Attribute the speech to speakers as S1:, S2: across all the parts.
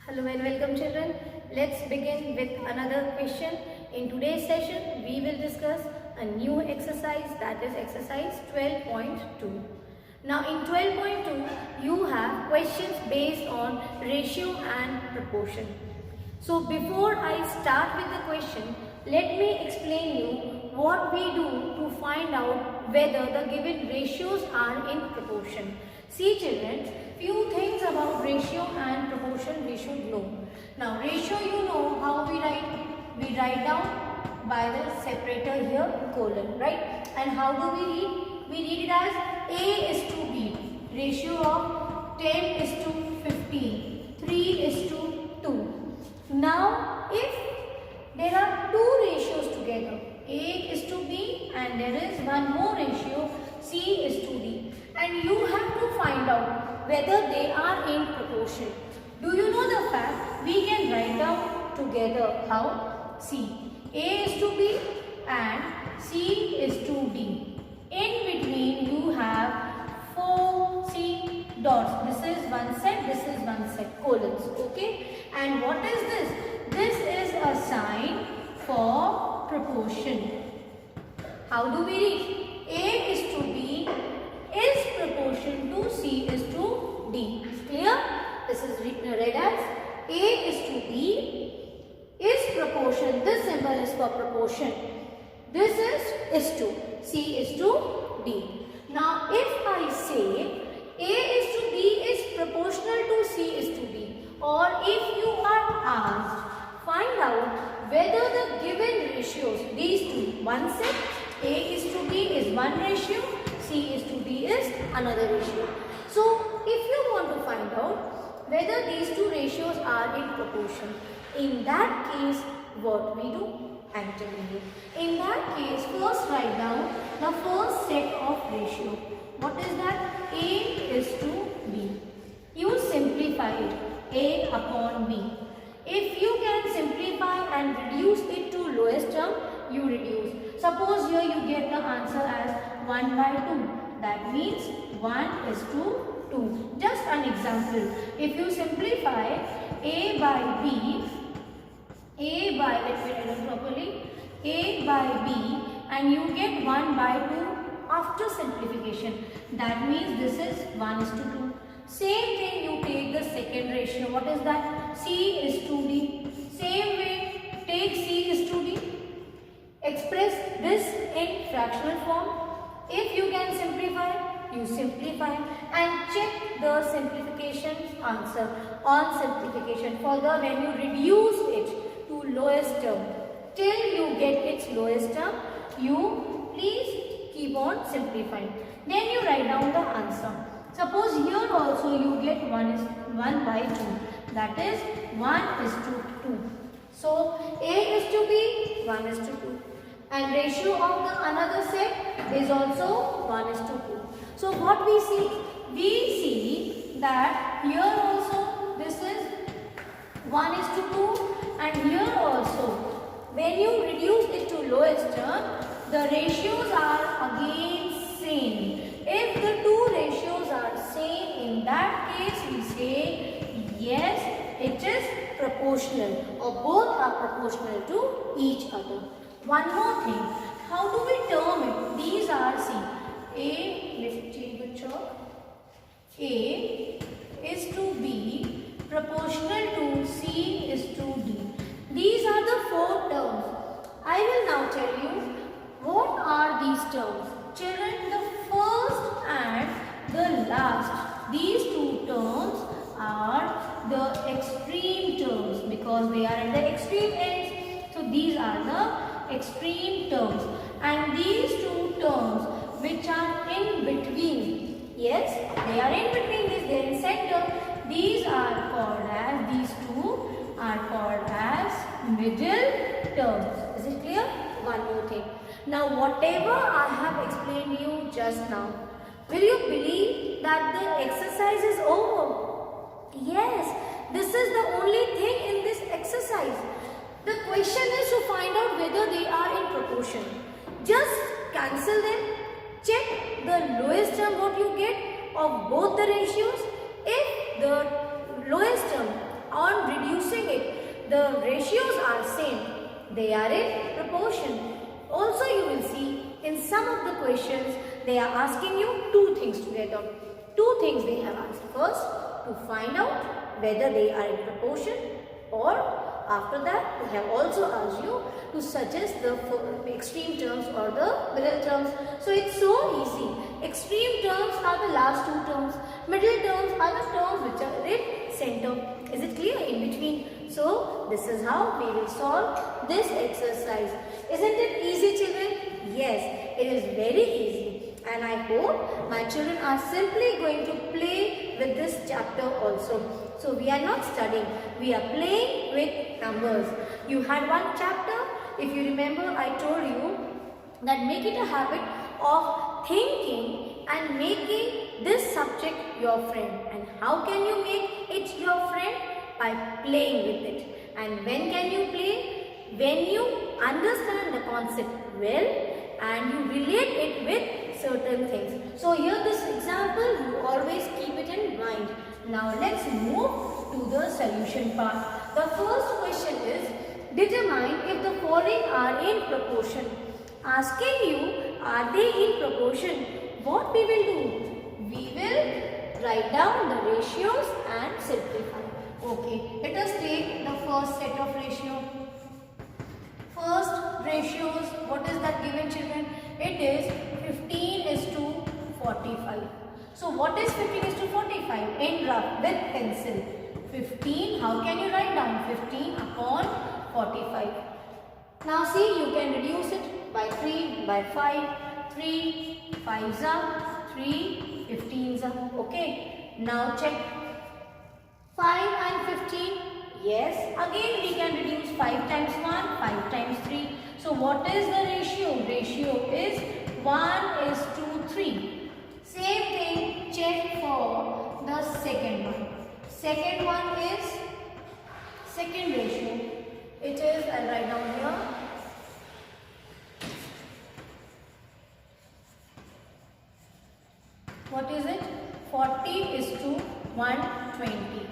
S1: Hello and welcome children. Let's begin with another question. In today's session, we will discuss a new exercise, that is exercise 12.2. Now in 12.2, you have questions based on ratio and proportion. So before I start with the question, let me explain you what we do to find out whether the given ratios are in proportion. See children, few things about ratio and proportion we should know. Now ratio, you know how we write? We write down by the separator here, colon, right? And how do we read? We read it as A is to B. Ratio of 10 is to 15. 3 is to 2. Now if there are two ratios together, A is to B and there is one more ratio, C is to D, and you have to find out whether they are in proportion. Do you know the fact? We can write down together how? See, A is to B and C is to D. In between you have 4 C dots. This is one set, this is one set, colons, okay? And what is this? This is a sign for proportion. How do we read? A is to B is proportion to C is to D. Clear? This is read as A is to B is proportion. This symbol is for proportion. This is to. C is to D. Now if I say A is to B is proportional to C is to D, or if you are asked, find out whether the given ratios, these two, one set, A is to B is one ratio, C is to D is another ratio. So if you want to find out whether these two ratios are in proportion, in that case what we do? Activity. In that case, first write down the first set of ratio. What is that? A is to B. You simplify it. A upon B. If you can simplify and reduce it to lowest term, you reduce. Suppose here you get the answer as 1 by 2. That means 1 is to 2. Just an example. If you simplify A by B, let me write it properly, A by B, and you get 1 by 2 after simplification. That means this is 1 is to 2. Same thing, you take the second ratio. What is that? C is to D. Same way, take C is to D. Express this in fractional form. If you can simplify, you simplify and check the simplification answer on simplification. Further, when you reduce it to lowest term, till you get its lowest term, you please keep on simplifying. Then you write down the answer. Suppose here also you get 1 by 2. That is 1 is to 2. So A is to B, 1 is to 2. And ratio of the another set is also 1 is to 2. So what we see? We see that here also this is 1 is to 2, and here also when you reduce it to lowest term, the ratios are again same. If the two ratios are same, in that case we say yes, it is proportional, or both are proportional to each other. One more thing, how do we term it? These are, see, let's take the chalk. A is to B proportional to C is to D. These are the four terms. I will now tell you what are these terms. Children, the first and the last, these two terms are the extreme terms because they are at the extreme ends. So these are the extreme terms, and these two terms which are in between, yes, they are in between this, they are in center. These are called as, these two are called as middle terms. Is it clear? One more thing. Now whatever I have explained you just now, will you believe that the exercise is over? Yes, this is the only thing in this exercise. The question is to find out whether they are in proportion. Just cancel them. Check the lowest term what you get of both the ratios. If the lowest term on the ratios are same, they are in proportion. Also you will see in some of the questions they are asking you two things together. Two things they have asked. First, to find out whether they are in proportion, or after that they have also asked you to suggest the extreme terms or the middle terms. So it's so easy. Extreme terms are the last two terms. Middle terms are the terms which are in center. Is it clear? In between. So this is how we will solve this exercise. Isn't it easy, children? Yes, it is very easy. And I hope my children are simply going to play with this chapter also. So we are not studying, we are playing with numbers. You had one chapter, if you remember, I told you that make it a habit of thinking and making this subject your friend. And how can you make it your friend? By playing with it. And when can you play? When you understand the concept well and you relate it with certain things. So here this example, you always keep it in mind. Now let's move to the solution part. The first question is, determine if the following are in proportion. Asking you, are they in proportion? What we will do? We will write down the ratios and simplify. Okay, let us take the first set of ratio. First ratios, what is that given, children? It is 15:45. So what is 15:45? In rough with pencil. 15, how can you write down? 15 upon 45. Now see, you can reduce it by 3, by 5. 3 5s are 3 15s are. Okay. Now check. 5 and 15. Yes. Again we can reduce 5 times 1, 5 times 3. So what is the ratio? Ratio is 1:3. Same thing, check for the second one. Second one is second ratio. It is, I'll write down here. What is it? 40:120.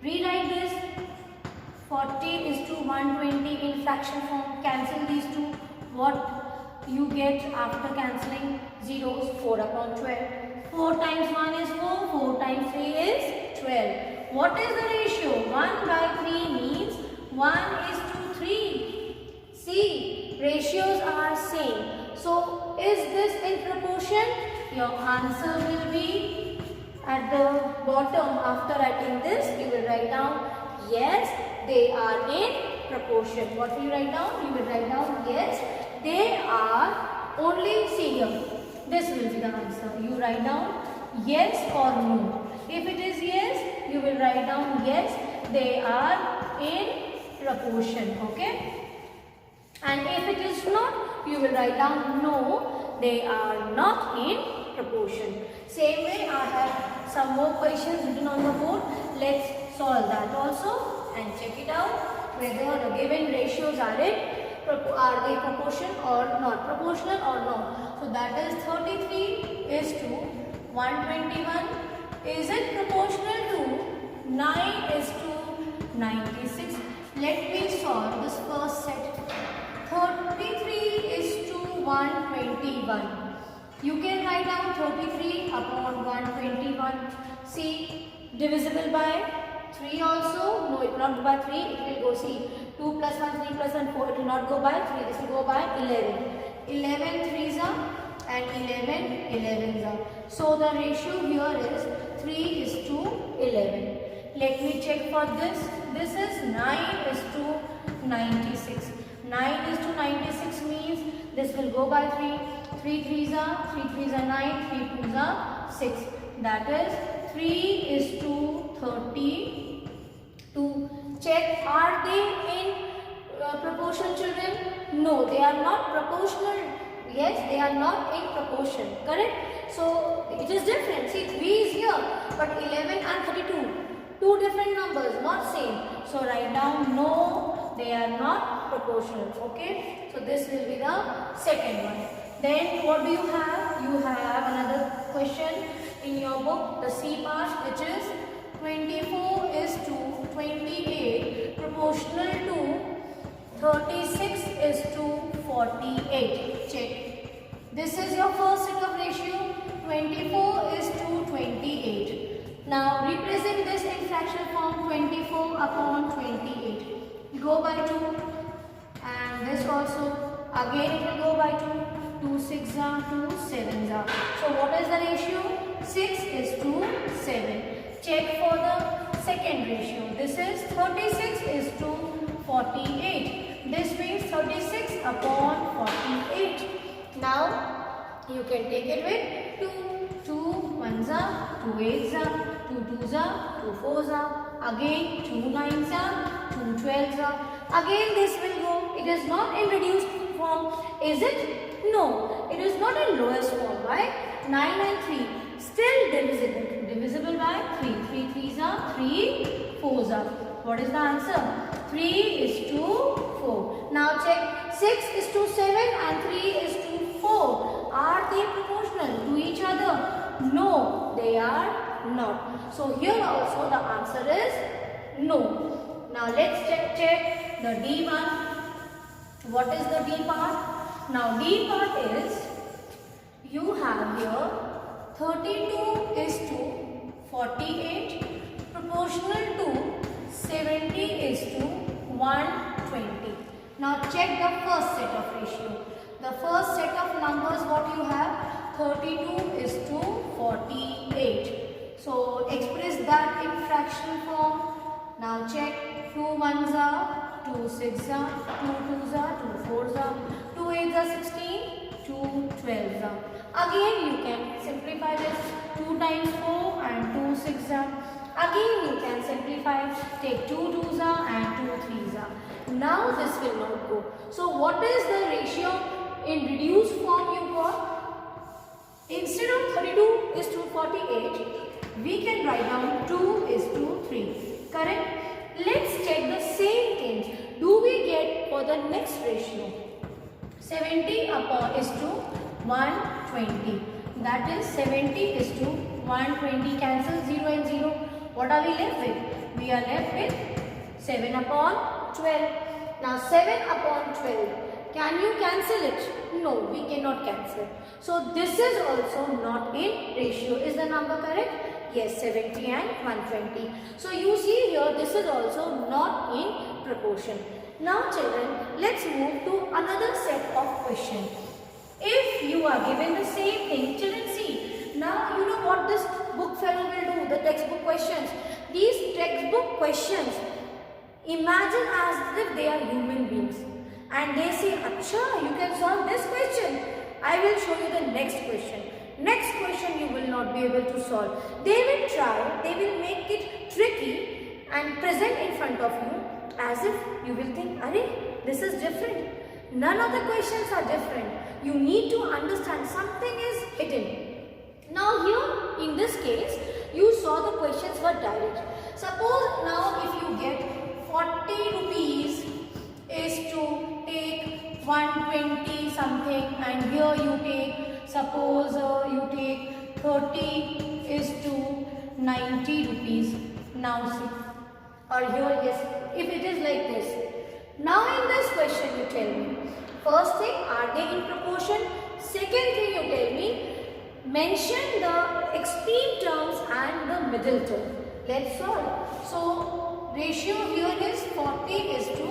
S1: Rewrite this. 40:120 in fraction form. Cancel these two. What you get after cancelling zeros? 4 upon 12. 4 times 1 is 4. 4 times 3 is 12. What is the ratio? 1/3 means 1:3. See, ratios are same. So, is this in proportion? Your answer will be at the bottom. After writing this, you will write down, yes, they are in proportion. What will you write down? You will write down, yes, they are only, see here, this will be the answer. You write down yes or no. If it is yes, you will write down yes, they are in proportion. Okay. And if it is not, you will write down no, they are not in proportion. Same way, I have some more questions written on the board. Let's solve that also and check it out whether the given ratios are they proportion or not, proportional or not. So that is 33:121. Is it proportional to 9:96? Let me solve this first set. 33:121. You can write down 33 upon 121. See, divisible by 3 also. No, it will not go by 3. It will go, see, 2 plus 1, 3 plus 1, 4. It will not go by 3. This will go by 11. 11 3s are and 11 11s are. So the ratio here is 3:11. Let me check for this. This is 9:96. 9:96 means this will go by 3. 3 3s are 9. 3 2s are 6. That is 3:32. Check, are they in proportion, children? No, they are not proportional. Yes, they are not in proportion. Correct? So it is different. See, 3 is here, but 11 and 32. Two different numbers, not same. So write down no, they are not proportional. Okay? So this will be the second one. Then what do you have? You have another question in your book, the C part, which is 24:28 proportional to 36 is to 48. Check. This is your first set of ratio. 24 is to 28. Now represent this in fraction form. 24 upon 28. Go by 2. And this also. Again it will go by 2. 2 6 are 2 7 are. So what is the ratio? 6 is to 7. Check for the second ratio. This is 36 is to 48. This means 36 upon 48. Now you can take it with 2. 2 1s are, 2 8s are, 2 2s are, 2 4s are. Again 2 9s are, 2 12s are. Again this will go. It is not in reduced form. Is it? No, it is not in lowest form, right? 9 and 3 still divisible. Divisible by 3. 3 3s are, 3 4s are. What is the answer? 3 is to 4. Now check. 6 is to 7 and 3 is to 4. Are they proportional to each other? No, they are not. So here also the answer is no. Now let's check the D one. What is the D part? Now D part is, you have here 32 is to 48 proportional to 70 is to 120. Now check the first set of ratio. The first set of numbers what you have, 32 is to 48. So express that in fraction form. Now check. 2 1s are, 2 6s are, 2 2s are, 2 4s are, 2 8s are 16, 2 12s are. Again you can simplify this. 2 times 4 and 2 6s are. Again you can simplify. Take 2 2s are and 2 3s are. Now this will not go. So what is the ratio in reduced form you got? Instead of 32 is to 48, we can write down 2 is to 3. Correct? Let's check the same things. Do we get for the next ratio? 70 upon is to 120. That is 70 is to 120. Cancel 0 and 0. What are we left with? We are left with 7 upon 12. Now 7 upon 12. Can you cancel it? No, we cannot cancel. So this is also not in ratio. Is the number correct? Yes, 70 and 120. So you see here, this is also not in proportion. Now children, let's move to another set of questions. If you are given the same thing, children see. Now you know what this book fellow will do, the textbook questions. These textbook questions, imagine as if they are human beings. And they say, Acha, you can solve this question. I will show you the next question. Next question you will not be able to solve. They will try, they will make it tricky and present in front of you as if you will think, Arey, this is different. None of the questions are different. You need to understand something is hidden. Now here in this case, you saw the questions were direct. Suppose now if you get 40 rupees is to take 120 something, and here you take, suppose you take 30 is to 90 rupees. Now see, or here yes, if it is like this. Now in this question you tell me, first thing, are they in proportion? Second thing you tell me, mention the extreme terms and the middle term. Let's solve. So ratio here is 40 is to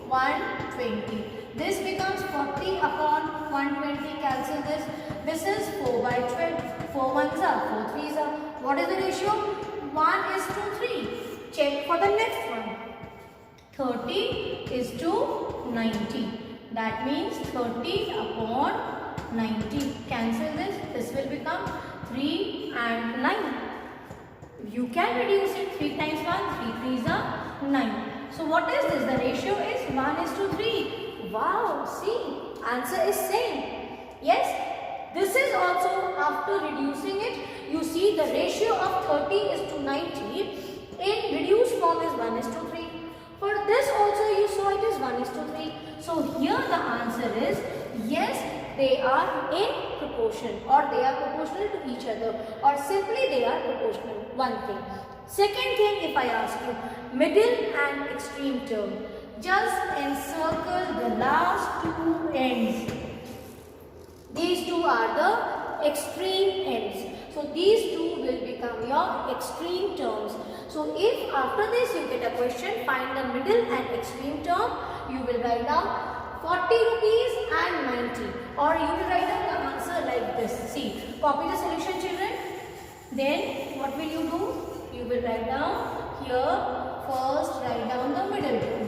S1: 120. This becomes 40 upon 120. Cancel this. This is 4 by 12. 4 1s are, 4 3s are. What is the ratio? 1 is to 3. Check for the next one. 30 is to 90. That means 30 upon 90. Cancel this. This will become 3 and 9. You can reduce it. 3 times 1, 3 3s are 9. So what is this? The ratio is 1 is to 3. Wow, see, answer is same. Yes, this is also after reducing it. You see the ratio of 30 is to 90. In reduced form is 1 is to 3. For this also you saw it is 1 is to 3. So here the answer is yes, they are in proportion, or they are proportional to each other, or simply they are proportional. One thing. Second thing, if I ask you, middle and extreme term. Just encircle the last two ends. These two are the extreme ends. So these two will become your extreme terms. So if after this you get a question, find the middle and extreme term, you will write down 40 rupees and 90, or you will write down the answer like this. See, copy the solution, children. Then what will you do? You will write down here, first write down the middle term.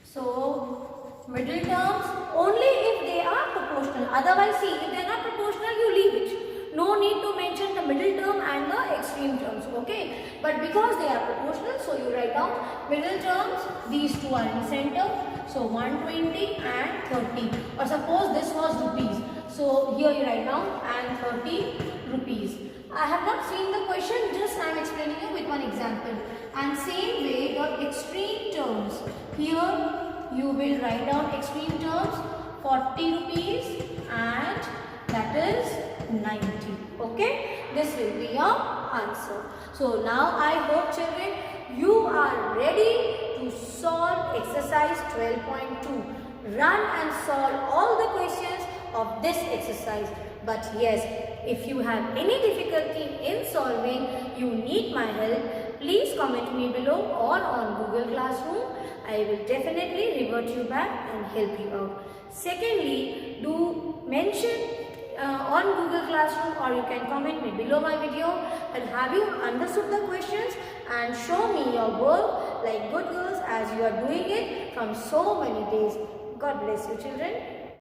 S1: So middle terms only if they are proportional. Otherwise, see, if they are not proportional, you leave it. No need to mention the middle term and the extreme terms, okay? But because they are proportional, so you write down middle terms, these two are in center. So 120 and 30. Or suppose this was rupees. So here you write down and 30 rupees. I have not seen the question, just I am explaining you with one example. And same way the extreme terms. Here you will write down extreme terms 40 rupees and that is 90. Okay, this will be your answer. So now I hope, children, you are ready to solve exercise 12.2. Run and solve all the questions of this exercise. But yes, if you have any difficulty in solving, you need my help, please comment me below or on Google Classroom. I will definitely revert you back and help you out. Secondly, do mention on Google Classroom, or you can comment me below my video, and have you understood the questions and show me your work like good girls as you are doing it from so many days. God bless you, children.